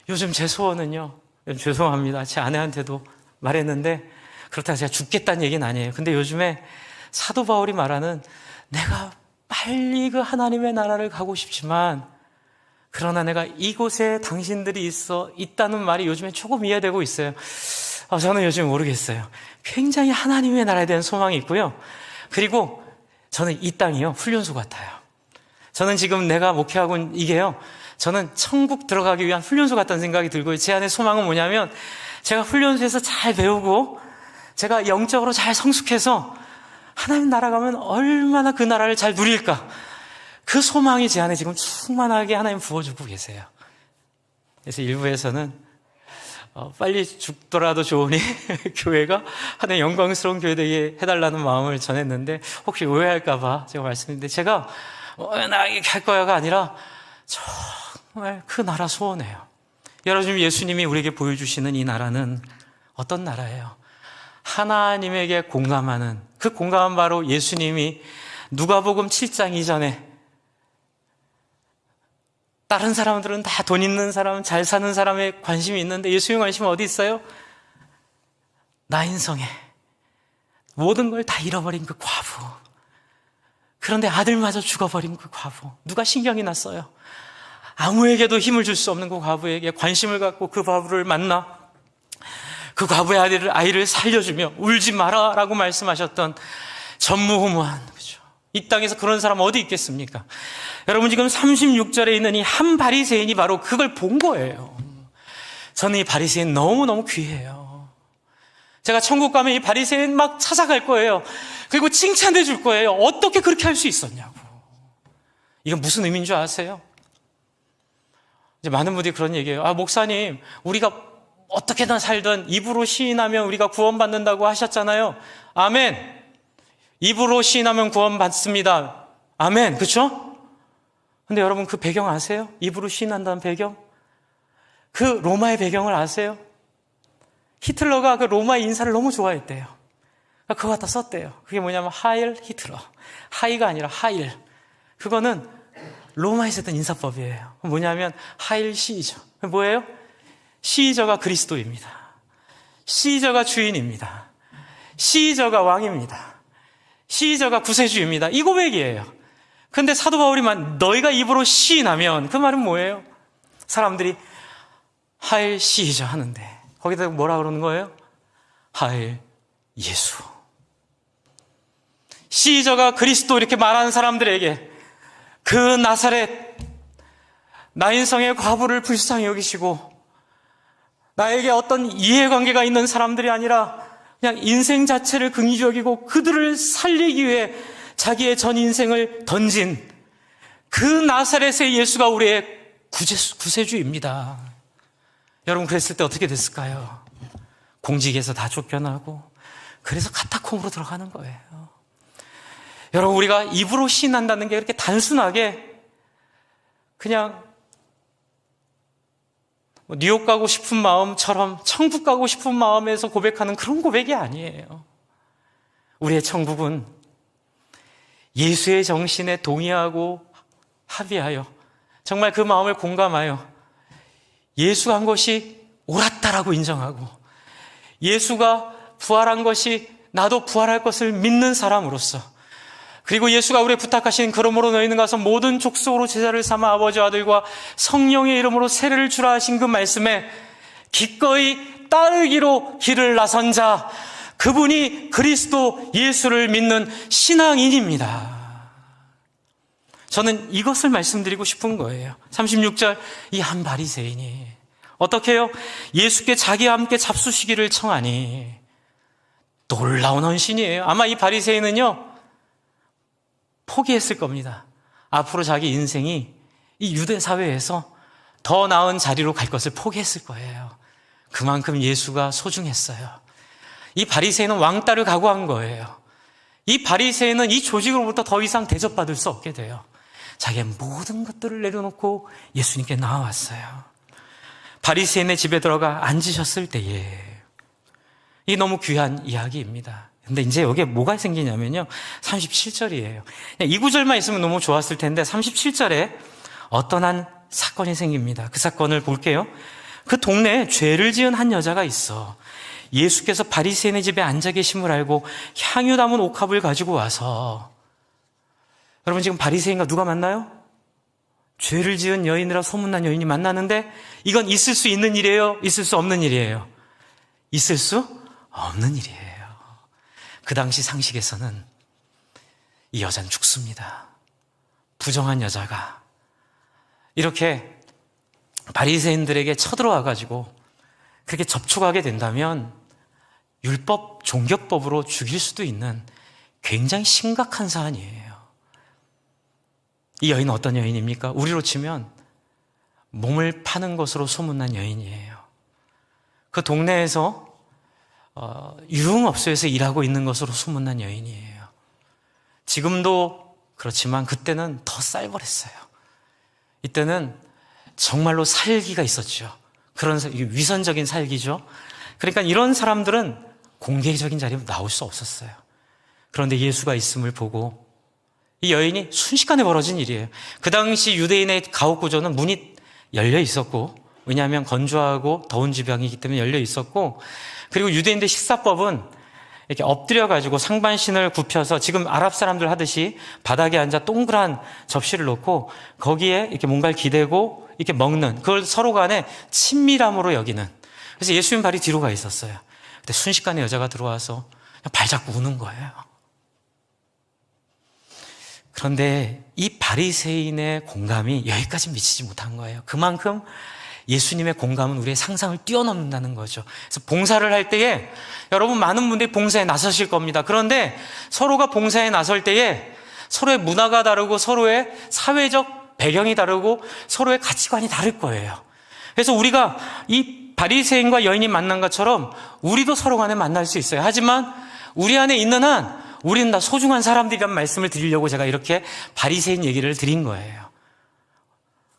요즘 제 소원은요, 죄송합니다. 제 아내한테도 말했는데, 그렇다고 제가 죽겠다는 얘기는 아니에요. 근데 요즘에 사도 바울이 말하는, 내가 빨리 그 하나님의 나라를 가고 싶지만 그러나 내가 이곳에 당신들이 있다는 말이 요즘에 조금 이해되고 있어요. 저는 요즘 모르겠어요. 굉장히 하나님의 나라에 대한 소망이 있고요. 그리고 저는 이 땅이요, 훈련소 같아요. 저는 지금 내가 목회하고 이게요, 저는 천국 들어가기 위한 훈련소 같다는 생각이 들고요. 제 안에 소망은 뭐냐면 제가 훈련소에서 잘 배우고 제가 영적으로 잘 성숙해서 하나님 나라 가면 얼마나 그 나라를 잘 누릴까. 그 소망이 제 안에 지금 충만하게 하나님 부어주고 계세요. 그래서 일부에서는 빨리 죽더라도 좋으니 교회가 하나님 영광스러운 교회 되게 해달라는 마음을 전했는데 혹시 오해할까봐 제가 말씀드렸는데 제가 나 이렇게 할 거야가 아니라 정말 그 나라 소원해요. 여러분 예수님이 우리에게 보여주시는 이 나라는 어떤 나라예요? 하나님에게 공감하는 그 공감은 바로 예수님이 누가복음 7장 이전에 다른 사람들은 다 돈 있는 사람, 잘 사는 사람에 관심이 있는데 예수님 관심은 어디 있어요? 나 인성에 모든 걸 다 잃어버린 그 과부. 그런데 아들마저 죽어버린 그 과부. 누가 신경이 났어요? 아무에게도 힘을 줄 수 없는 그 과부에게 관심을 갖고 그 과부를 만나 그 과부의 아이를 살려주며 울지 마라 라고 말씀하셨던 전무후무한, 그죠? 이 땅에서 그런 사람 어디 있겠습니까? 여러분 지금 36절에 있는 이 한 바리새인이 바로 그걸 본 거예요. 저는 이 바리새인 너무너무 귀해요. 제가 천국 가면 이 바리새인 막 찾아갈 거예요. 그리고 칭찬해 줄 거예요. 어떻게 그렇게 할 수 있었냐고. 이건 무슨 의미인 줄 아세요? 이제 많은 분들이 그런 얘기예요. 목사님, 우리가 어떻게든 살든 입으로 시인하면 우리가 구원받는다고 하셨잖아요. 아멘. 입으로 시인하면 구원받습니다. 아멘. 그렇죠? 근데 여러분 그 배경 아세요? 입으로 시인한다는 배경? 그 로마의 배경을 아세요? 히틀러가 그 로마의 인사를 너무 좋아했대요. 그거 갖다 썼대요. 그게 뭐냐면 하일 히틀러. 하이가 아니라 하일. 그거는 로마에 쓰던 인사법이에요. 뭐냐면 하일 시저. 뭐예요? 시저가 그리스도입니다. 시저가 주인입니다. 시저가 왕입니다. 시저가 구세주입니다. 이 고백이에요. 근데 사도 바울이만 너희가 입으로 시인하면 그 말은 뭐예요? 사람들이 하일 시저 하는데 거기다 뭐라 그러는 거예요? 하일 예수. 시저가 그리스도 이렇게 말하는 사람들에게 그 나사렛 나인성의 과부를 불쌍히 여기시고 나에게 어떤 이해관계가 있는 사람들이 아니라 그냥 인생 자체를 긍휼히 여기고 그들을 살리기 위해 자기의 전 인생을 던진 그 나사렛의 예수가 우리의 구세주입니다. 여러분 그랬을 때 어떻게 됐을까요? 공직에서 다 쫓겨나고 그래서 카타콤으로 들어가는 거예요. 여러분 우리가 입으로 시인한다는 게 그렇게 단순하게 그냥 뉴욕 가고 싶은 마음처럼 천국 가고 싶은 마음에서 고백하는 그런 고백이 아니에요. 우리의 천국은 예수의 정신에 동의하고 합의하여 정말 그 마음을 공감하여 예수가 한 것이 옳았다라고 인정하고 예수가 부활한 것이 나도 부활할 것을 믿는 사람으로서 그리고 예수가 우리에게 부탁하신 그러므로 너희는 가서 모든 족속으로 제자를 삼아 아버지와 아들과 성령의 이름으로 세례를 주라 하신 그 말씀에 기꺼이 따르기로 길을 나선 자 그분이 그리스도 예수를 믿는 신앙인입니다. 저는 이것을 말씀드리고 싶은 거예요. 36절 이 한 바리새인이 어떻게 해요? 예수께 자기와 함께 잡수시기를 청하니 놀라운 헌신이에요. 아마 이 바리새인은요 포기했을 겁니다. 앞으로 자기 인생이 이 유대 사회에서 더 나은 자리로 갈 것을 포기했을 거예요. 그만큼 예수가 소중했어요. 이 바리새인은 왕따를 각오한 거예요. 이 바리새인은 이 조직으로부터 더 이상 대접받을 수 없게 돼요. 자기의 모든 것들을 내려놓고 예수님께 나와왔어요. 바리새인의 집에 들어가 앉으셨을 때에 이 너무 귀한 이야기입니다. 근데 이제 여기에 뭐가 생기냐면요 37절이에요. 이 구절만 있으면 너무 좋았을 텐데 37절에 어떤 한 사건이 생깁니다. 그 사건을 볼게요. 그 동네에 죄를 지은 한 여자가 있어. 예수께서 바리새인의 집에 앉아 계심을 알고 향유 담은 옥합을 가지고 와서 여러분 지금 바리새인과 누가 만나요? 죄를 지은 여인이라 소문난 여인이 만나는데 이건 있을 수 있는 일이에요? 있을 수 없는 일이에요? 있을 수 없는 일이에요. 그 당시 상식에서는 이 여자는 죽습니다. 부정한 여자가 이렇게 바리새인들에게 쳐들어와 가지고 그렇게 접촉하게 된다면 율법, 종교법으로 죽일 수도 있는 굉장히 심각한 사안이에요. 이 여인은 어떤 여인입니까? 우리로 치면 몸을 파는 것으로 소문난 여인이에요. 그 동네에서 유흥업소에서 일하고 있는 것으로 소문난 여인이에요. 지금도 그렇지만 그때는 더 쌀벌했어요. 이때는 정말로 살기가 있었죠. 그런 위선적인 살기죠. 그러니까 이런 사람들은 공개적인 자리에 나올 수 없었어요. 그런데 예수가 있음을 보고 이 여인이 순식간에 벌어진 일이에요. 그 당시 유대인의 가옥 구조는 문이 열려 있었고, 왜냐하면 건조하고 더운 지방이기 때문에 열려 있었고, 그리고 유대인들 식사법은 이렇게 엎드려가지고 상반신을 굽혀서 지금 아랍 사람들 하듯이 바닥에 앉아 동그란 접시를 놓고 거기에 이렇게 뭔가를 기대고 이렇게 먹는, 그걸 서로 간에 친밀함으로 여기는. 그래서 예수님 발이 뒤로 가 있었어요. 근데 순식간에 여자가 들어와서 그냥 발 잡고 우는 거예요. 그런데 이 바리새인의 공감이 여기까지 미치지 못한 거예요. 그만큼 예수님의 공감은 우리의 상상을 뛰어넘는다는 거죠. 그래서 봉사를 할 때에 여러분 많은 분들이 봉사에 나서실 겁니다. 그런데 서로가 봉사에 나설 때에 서로의 문화가 다르고 서로의 사회적 배경이 다르고 서로의 가치관이 다를 거예요. 그래서 우리가 이 바리새인과 여인이 만난 것처럼 우리도 서로 간에 만날 수 있어요. 하지만 우리 안에 있는 한 우리는 다 소중한 사람들이란 말씀을 드리려고 제가 이렇게 바리새인 얘기를 드린 거예요.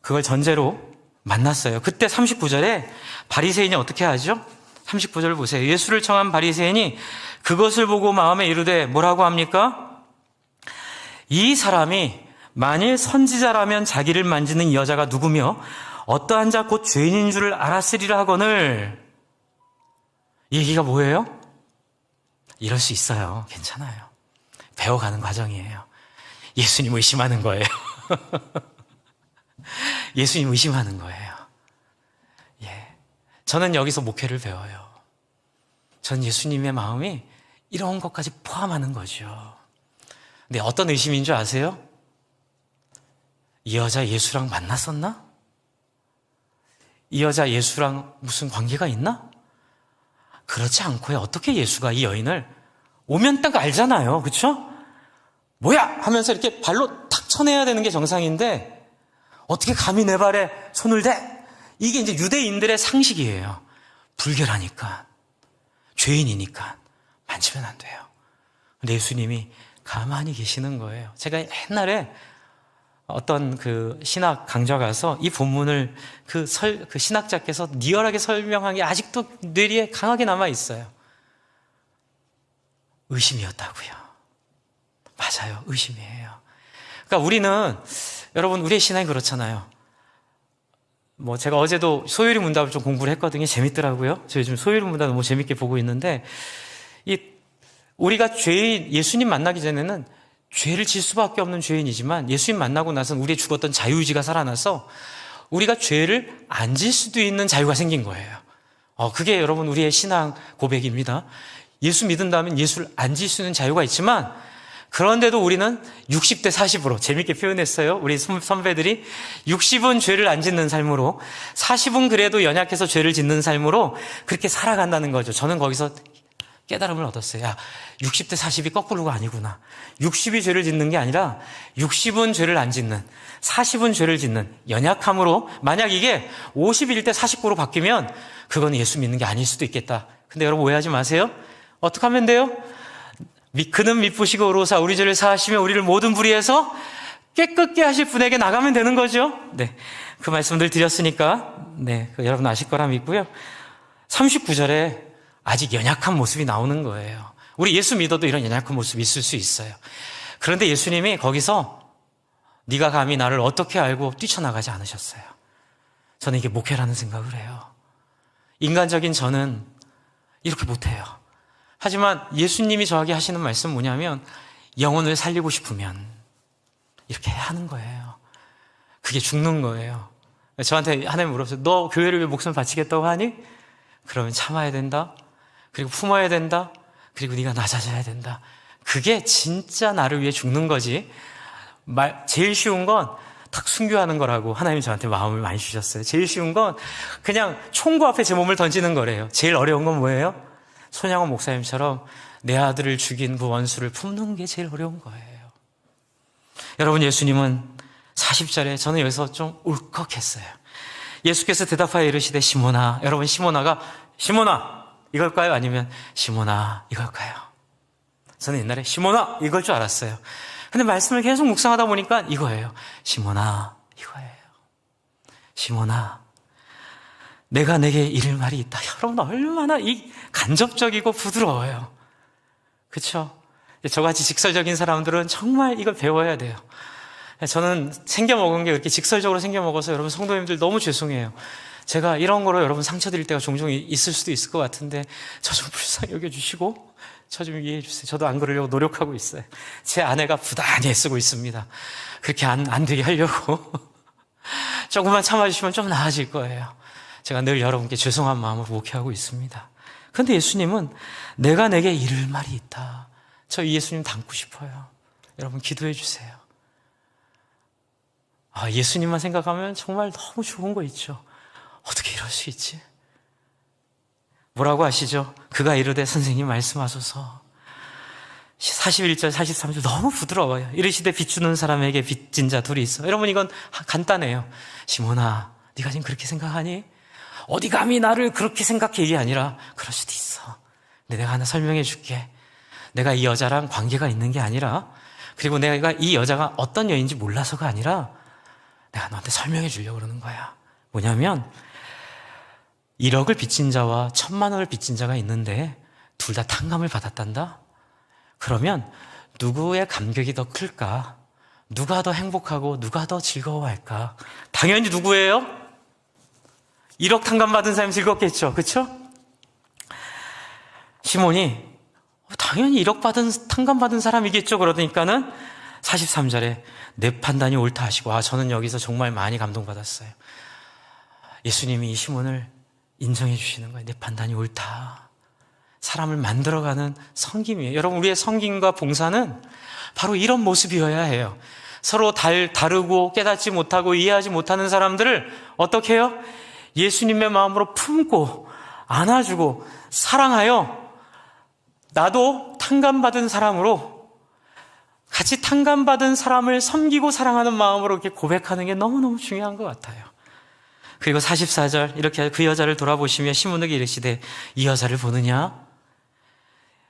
그걸 전제로 만났어요. 그때 39절에 바리새인이 어떻게 하죠? 39절 보세요. 예수를 청한 바리새인이 그것을 보고 마음에 이르되 뭐라고 합니까? 이 사람이 만일 선지자라면 자기를 만지는 이 여자가 누구며 어떠한 자 곧 죄인인 줄을 알았으리라 하거늘. 이 얘기가 뭐예요? 이럴 수 있어요. 괜찮아요. 배워가는 과정이에요. 예수님 의심하는 거예요. 예수님 의심하는 거예요. 예. 저는 여기서 목회를 배워요. 전 예수님의 마음이 이런 것까지 포함하는 거죠. 근데 어떤 의심인 줄 아세요? 이 여자 예수랑 만났었나? 이 여자 예수랑 무슨 관계가 있나? 그렇지 않고요. 어떻게 예수가 이 여인을 오면 딱 알잖아요. 그렇죠? 뭐야! 하면서 이렇게 발로 탁 쳐내야 되는 게 정상인데 어떻게 감히 내 발에 손을 대? 이게 이제 유대인들의 상식이에요. 불결하니까, 죄인이니까 만지면 안 돼요. 근데 예수님이 가만히 계시는 거예요. 제가 옛날에 어떤 그 신학 강좌 가서 이 본문을 그 신학자께서 리얼하게 설명한 게 아직도 뇌리에 강하게 남아 있어요. 의심이었다고요. 맞아요. 의심이에요. 그러니까 우리는, 여러분, 우리의 신앙이 그렇잖아요. 제가 어제도 소유리 문답을 좀 공부를 했거든요. 재밌더라고요. 저 요즘 소유리 문답 너무 재밌게 보고 있는데, 우리가 예수님 만나기 전에는 죄를 질 수밖에 없는 죄인이지만 예수님 만나고 나서는 우리의 죽었던 자유의지가 살아나서 우리가 죄를 안 질 수도 있는 자유가 생긴 거예요. 그게 여러분 우리의 신앙 고백입니다. 예수 믿는다면 예수를 안 질 수 있는 자유가 있지만 그런데도 우리는 60대 40으로 재밌게 표현했어요. 우리 선배들이 60은 죄를 안 짓는 삶으로 40은 그래도 연약해서 죄를 짓는 삶으로 그렇게 살아간다는 거죠. 저는 거기서 깨달음을 얻었어요. 야, 60대 40이 거꾸로가 아니구나. 60이 죄를 짓는 게 아니라 60은 죄를 안 짓는, 40은 죄를 짓는 연약함으로, 만약 이게 51대 49로 바뀌면 그건 예수 믿는 게 아닐 수도 있겠다. 근데 여러분 오해하지 마세요. 어떻게 하면 돼요? 그는 미쁘시고 의로우사 우리 죄를 사하시며 우리를 모든 불의에서 깨끗게 하실 분에게 나가면 되는 거죠. 네, 그 말씀들 드렸으니까 여러분 아실 거라 믿고요. 39절에 아직 연약한 모습이 나오는 거예요. 우리 예수 믿어도 이런 연약한 모습이 있을 수 있어요. 그런데 예수님이 거기서 네가 감히 나를 어떻게 알고 뛰쳐나가지 않으셨어요. 저는 이게 목회라는 생각을 해요. 인간적인 저는 이렇게 못해요. 하지만 예수님이 저에게 하시는 말씀은 뭐냐면 영혼을 살리고 싶으면 이렇게 해야 하는 거예요. 그게 죽는 거예요. 저한테 하나님 물었어요. 너 교회를 위해 목숨 바치겠다고 하니? 그러면 참아야 된다. 그리고 품어야 된다. 그리고 네가 낮아져야 된다. 그게 진짜 나를 위해 죽는 거지. 제일 쉬운 건 탁 순교하는 거라고 하나님이 저한테 마음을 많이 주셨어요. 제일 쉬운 건 그냥 총구 앞에 제 몸을 던지는 거래요. 제일 어려운 건 뭐예요? 손양원 목사님처럼 내 아들을 죽인 그 원수를 품는 게 제일 어려운 거예요. 여러분, 예수님은 40절에 저는 여기서 좀 울컥했어요. 예수께서 대답하여 이르시되 시몬아, 여러분, 시몬아가 시몬아 이걸까요? 아니면 시몬아 이걸까요? 저는 옛날에 시몬아 이걸 줄 알았어요. 근데 말씀을 계속 묵상하다 보니까 이거예요. 시몬아 이거예요. 시몬아, 내가 내게 이를 말이 있다. 여러분, 얼마나 이 간접적이고 부드러워요. 그렇죠? 저같이 직설적인 사람들은 정말 이걸 배워야 돼요. 저는 생겨먹은 게 그렇게 직설적으로 생겨먹어서 여러분 성도님들 너무 죄송해요. 제가 이런 거로 여러분 상처드릴 때가 종종 있을 수도 있을 것 같은데 저 좀 불쌍히 여겨주시고 저 좀 이해해 주세요. 저도 안 그러려고 노력하고 있어요. 제 아내가 부단히 애쓰고 있습니다. 그렇게 안 되게 하려고. 조금만 참아주시면 좀 나아질 거예요. 제가 늘 여러분께 죄송한 마음으로 목회하고 있습니다. 그런데 예수님은 내가 내게 이를 말이 있다. 저 이 예수님 닮고 싶어요. 여러분 기도해 주세요. 예수님만 생각하면 정말 너무 좋은 거 있죠. 어떻게 이럴 수 있지? 뭐라고 하시죠? 그가 이르되 선생님 말씀하소서. 41절 43절 너무 부드러워요. 이르시되 비추는 사람에게 빚진 자 둘이 있어. 여러분, 이건 간단해요. 시몬아, 네가 지금 그렇게 생각하니? 어디 감히 나를 그렇게 생각해? 이게 아니라 그럴 수도 있어. 근데 내가 하나 설명해 줄게. 내가 이 여자랑 관계가 있는 게 아니라, 그리고 내가 이 여자가 어떤 여인인지 몰라서가 아니라 내가 너한테 설명해 주려고 그러는 거야. 뭐냐면 1억을 빚진 자와 1,000만 원을 빚진 자가 있는데 둘 다 탕감을 받았단다? 그러면 누구의 감격이 더 클까? 누가 더 행복하고 누가 더 즐거워할까? 당연히 누구예요? 1억 탕감 받은 사람이 즐겁겠죠. 그렇죠? 시몬이 당연히 1억 탕감 받은 사람이겠죠. 그러니까는 43절에 내 판단이 옳다 하시고, 저는 여기서 정말 많이 감동받았어요. 예수님이 이 시몬을 인정해 주시는 거예요. 내 판단이 옳다. 사람을 만들어가는 섬김이에요. 여러분, 우리의 섬김과 봉사는 바로 이런 모습이어야 해요. 서로 다르고 깨닫지 못하고 이해하지 못하는 사람들을 어떻게 해요? 예수님의 마음으로 품고 안아주고 사랑하여 나도 탕감받은 사람으로, 같이 탕감받은 사람을 섬기고 사랑하는 마음으로 이렇게 고백하는 게 너무너무 중요한 것 같아요. 그리고 44절 이렇게 그 여자를 돌아보시며 시몬에게 이르시되 이 여자를 보느냐?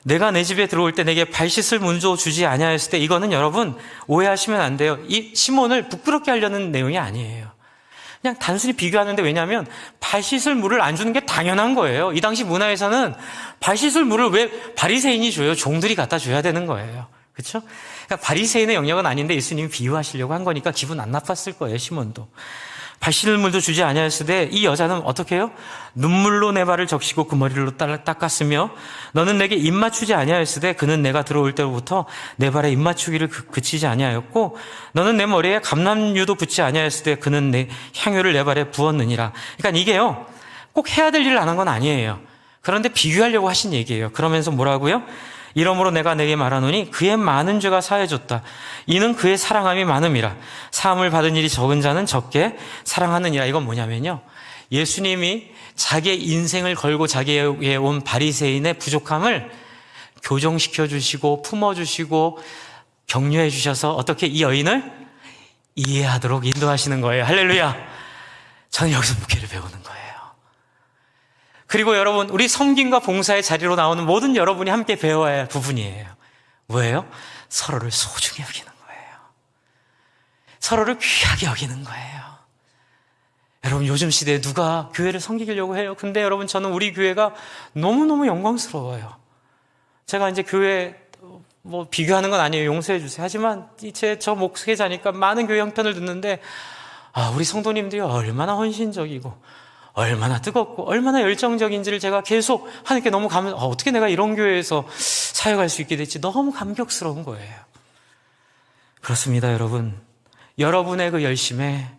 내가 내 집에 들어올 때 내게 발 씻을 문조 주지 아니하였을 때, 이거는 여러분 오해하시면 안 돼요. 이 시몬을 부끄럽게 하려는 내용이 아니에요. 그냥 단순히 비교하는데, 왜냐하면 발 씻을 물을 안 주는 게 당연한 거예요. 이 당시 문화에서는 발 씻을 물을 왜 바리새인이 줘요? 종들이 갖다 줘야 되는 거예요. 그렇죠? 그러니까 바리새인의 영역은 아닌데 예수님이 비유하시려고 한 거니까 기분 안 나빴을 거예요. 시몬도. 발 씻을 물도 주지 아니하였으되 이 여자는 어떻게 해요? 눈물로 내 발을 적시고 그 머리로 닦았으며 너는 내게 입 맞추지 아니하였으되 그는 내가 들어올 때로부터 내 발에 입 맞추기를 그치지 아니하였고 너는 내 머리에 감람유도 붓지 아니하였으되 그는 내 향유를 내 발에 부었느니라. 그러니까 이게요, 꼭 해야 될 일을 안 한 건 아니에요. 그런데 비교하려고 하신 얘기예요. 그러면서 뭐라고요? 이러므로 내가 내게 말하노니 그의 많은 죄가 사해졌다. 이는 그의 사랑함이 많음이라. 사함을 받은 일이 적은 자는 적게 사랑하느니라. 이건 뭐냐면요, 예수님이 자기의 인생을 걸고 자기에게 온 바리새인의 부족함을 교정시켜 주시고 품어주시고 격려해 주셔서 어떻게 이 여인을 이해하도록 인도하시는 거예요. 할렐루야. 저는 여기서 목회를 배우는 거예요. 그리고 여러분, 우리 섬김과 봉사의 자리로 나오는 모든 여러분이 함께 배워야 할 부분이에요. 뭐예요? 서로를 소중히 여기는 거예요. 서로를 귀하게 여기는 거예요. 여러분, 요즘 시대에 누가 교회를 섬기려고 해요? 근데 여러분, 저는 우리 교회가 너무너무 영광스러워요. 제가 이제 교회 비교하는 건 아니에요. 용서해 주세요. 하지만 저 목회자니까 많은 교회 형편을 듣는데 우리 성도님들이 얼마나 헌신적이고 얼마나 뜨겁고 얼마나 열정적인지를 제가 계속 하나님께 너무 어떻게 내가 이런 교회에서 사역할 수 있게 됐지, 너무 감격스러운 거예요. 그렇습니다. 여러분, 여러분의 그 열심에,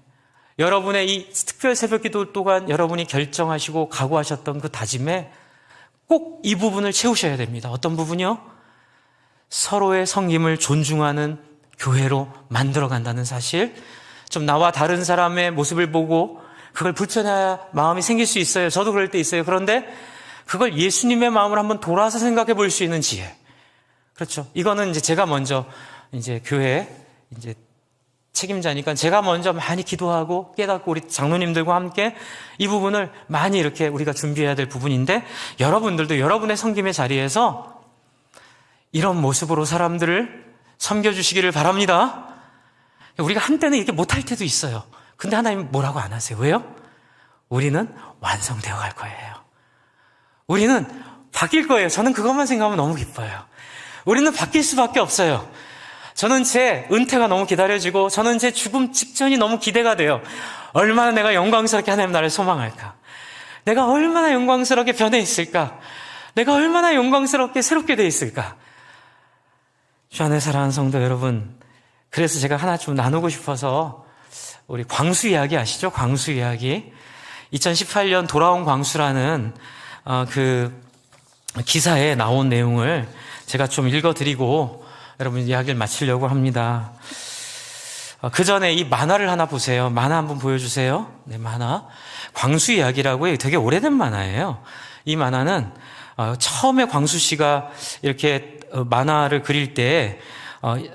여러분의 이 특별 새벽기도 동안 여러분이 결정하시고 각오하셨던 그 다짐에 꼭 이 부분을 채우셔야 됩니다. 어떤 부분이요? 서로의 섬김을 존중하는 교회로 만들어간다는 사실, 좀 나와 다른 사람의 모습을 보고 그걸 불편해야 마음이 생길 수 있어요. 저도 그럴 때 있어요. 그런데 그걸 예수님의 마음을 한번 돌아서 생각해 볼 수 있는 지혜. 그렇죠. 이거는 이제 제가 먼저 이제 교회 이제 책임자니까 제가 먼저 많이 기도하고 깨닫고 우리 장로님들과 함께 이 부분을 많이 이렇게 우리가 준비해야 될 부분인데, 여러분들도 여러분의 섬김의 자리에서 이런 모습으로 사람들을 섬겨주시기를 바랍니다. 우리가 한때는 이렇게 못할 때도 있어요. 근데 하나님 뭐라고 안 하세요. 왜요? 우리는 완성되어 갈 거예요. 우리는 바뀔 거예요. 저는 그것만 생각하면 너무 기뻐요. 우리는 바뀔 수밖에 없어요. 저는 제 은퇴가 너무 기다려지고, 저는 제 죽음 직전이 너무 기대가 돼요. 얼마나 내가 영광스럽게 하나님 나를 소망할까? 내가 얼마나 영광스럽게 변해 있을까? 내가 얼마나 영광스럽게 새롭게 돼 있을까? 주 안에 사랑하는 성도 여러분, 그래서 제가 하나 좀 나누고 싶어서, 우리 광수 이야기 아시죠? 광수 이야기. 2018년 돌아온 광수라는 그 기사에 나온 내용을 제가 좀 읽어드리고 여러분 이야기를 마치려고 합니다. 그 전에 이 만화를 하나 보세요. 만화 한번 보여주세요. 네, 만화. 광수 이야기라고 해요. 되게 오래된 만화예요. 이 만화는 처음에 광수 씨가 이렇게 만화를 그릴 때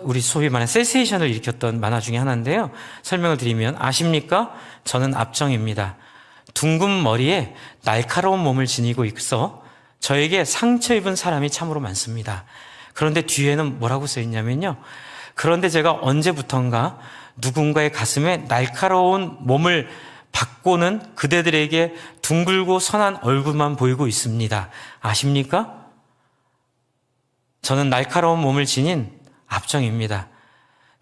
우리 소위 말하는 센세이션을 일으켰던 만화 중에 하나인데요. 설명을 드리면, 아십니까? 저는 압정입니다. 둥근 머리에 날카로운 몸을 지니고 있어 저에게 상처 입은 사람이 참으로 많습니다. 그런데 뒤에는 뭐라고 써 있냐면요. 그런데 제가 언제부턴가 누군가의 가슴에 날카로운 몸을 받고는 그대들에게 둥글고 선한 얼굴만 보이고 있습니다. 아십니까? 저는 날카로운 몸을 지닌 압정입니다.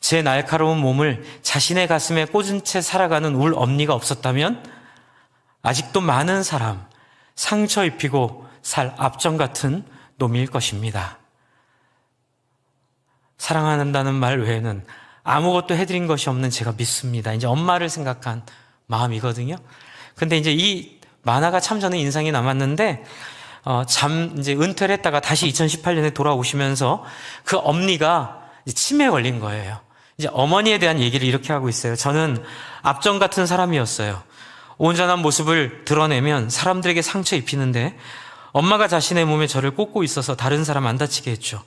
제 날카로운 몸을 자신의 가슴에 꽂은 채 살아가는 울 엄니가 없었다면 아직도 많은 사람 상처 입히고 살 압정 같은 놈일 것입니다. 사랑한다는 말 외에는 아무것도 해드린 것이 없는 제가 믿습니다. 이제 엄마를 생각한 마음이거든요. 근데 이제 이 만화가 참 저는 인상이 남았는데, 이제 은퇴를 했다가 다시 2018년에 돌아오시면서 그 엄니가 치매에 걸린 거예요. 이제 어머니에 대한 얘기를 이렇게 하고 있어요. 저는 압정 같은 사람이었어요. 온전한 모습을 드러내면 사람들에게 상처 입히는데, 엄마가 자신의 몸에 저를 꽂고 있어서 다른 사람 안 다치게 했죠.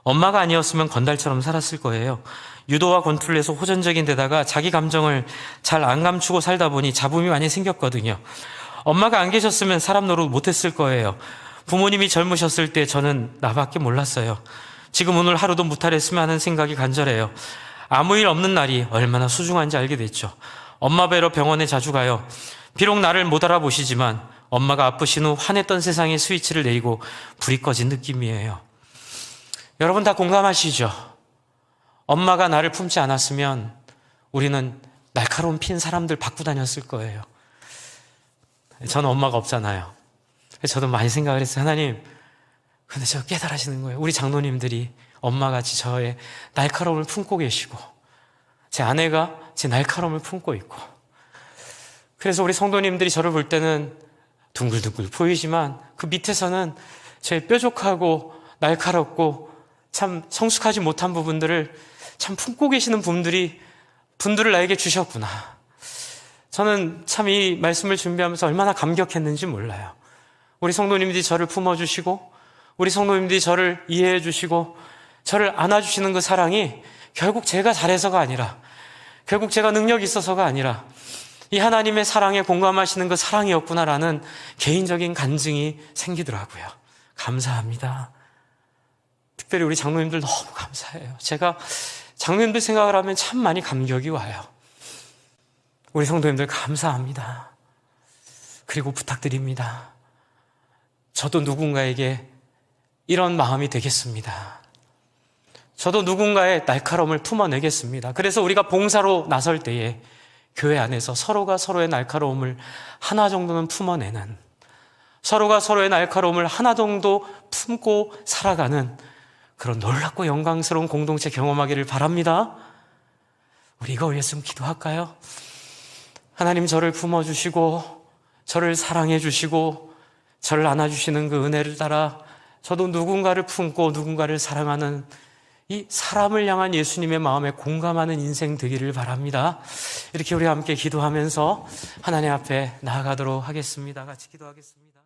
엄마가 아니었으면 건달처럼 살았을 거예요. 유도와 권투를 해서 호전적인 데다가 자기 감정을 잘 안 감추고 살다 보니 잡음이 많이 생겼거든요. 엄마가 안 계셨으면 사람 노릇 못했을 거예요. 부모님이 젊으셨을 때 저는 나밖에 몰랐어요. 지금 오늘 하루도 무탈했으면 하는 생각이 간절해요. 아무 일 없는 날이 얼마나 소중한지 알게 됐죠. 엄마 뵈러 병원에 자주 가요. 비록 나를 못 알아보시지만 엄마가 아프신 후 화냈던 세상에 스위치를 내리고 불이 꺼진 느낌이에요. 여러분 다 공감하시죠? 엄마가 나를 품지 않았으면 우리는 날카로운 핀 사람들 받고 다녔을 거예요. 저는 엄마가 없잖아요. 저도 많이 생각을 했어요. 하나님, 근데 저 깨달으시는 거예요. 우리 장로님들이 엄마같이 저의 날카로움을 품고 계시고, 제 아내가 제 날카로움을 품고 있고, 그래서 우리 성도님들이 저를 볼 때는 둥글둥글 보이지만 그 밑에서는 제 뾰족하고 날카롭고 참 성숙하지 못한 부분들을 참 품고 계시는 분들을 나에게 주셨구나. 저는 참 이 말씀을 준비하면서 얼마나 감격했는지 몰라요. 우리 성도님들이 저를 품어주시고, 우리 성도님들이 저를 이해해 주시고, 저를 안아주시는 그 사랑이 결국 제가 잘해서가 아니라, 결국 제가 능력이 있어서가 아니라 이 하나님의 사랑에 공감하시는 그 사랑이었구나라는 개인적인 간증이 생기더라고요. 감사합니다. 특별히 우리 장로님들 너무 감사해요. 제가 장로님들 생각을 하면 참 많이 감격이 와요. 우리 성도님들 감사합니다. 그리고 부탁드립니다. 저도 누군가에게 이런 마음이 되겠습니다. 저도 누군가의 날카로움을 품어내겠습니다. 그래서 우리가 봉사로 나설 때에 교회 안에서 서로가 서로의 날카로움을 하나 정도는 품어내는, 서로가 서로의 날카로움을 하나 정도 품고 살아가는 그런 놀랍고 영광스러운 공동체 경험하기를 바랍니다. 우리 이거 위해서 기도할까요? 하나님, 저를 품어주시고 저를 사랑해 주시고 저를 안아주시는 그 은혜를 따라 저도 누군가를 품고 누군가를 사랑하는 이 사람을 향한 예수님의 마음에 공감하는 인생 되기를 바랍니다. 이렇게 우리 함께 기도하면서 하나님 앞에 나아가도록 하겠습니다. 같이 기도하겠습니다.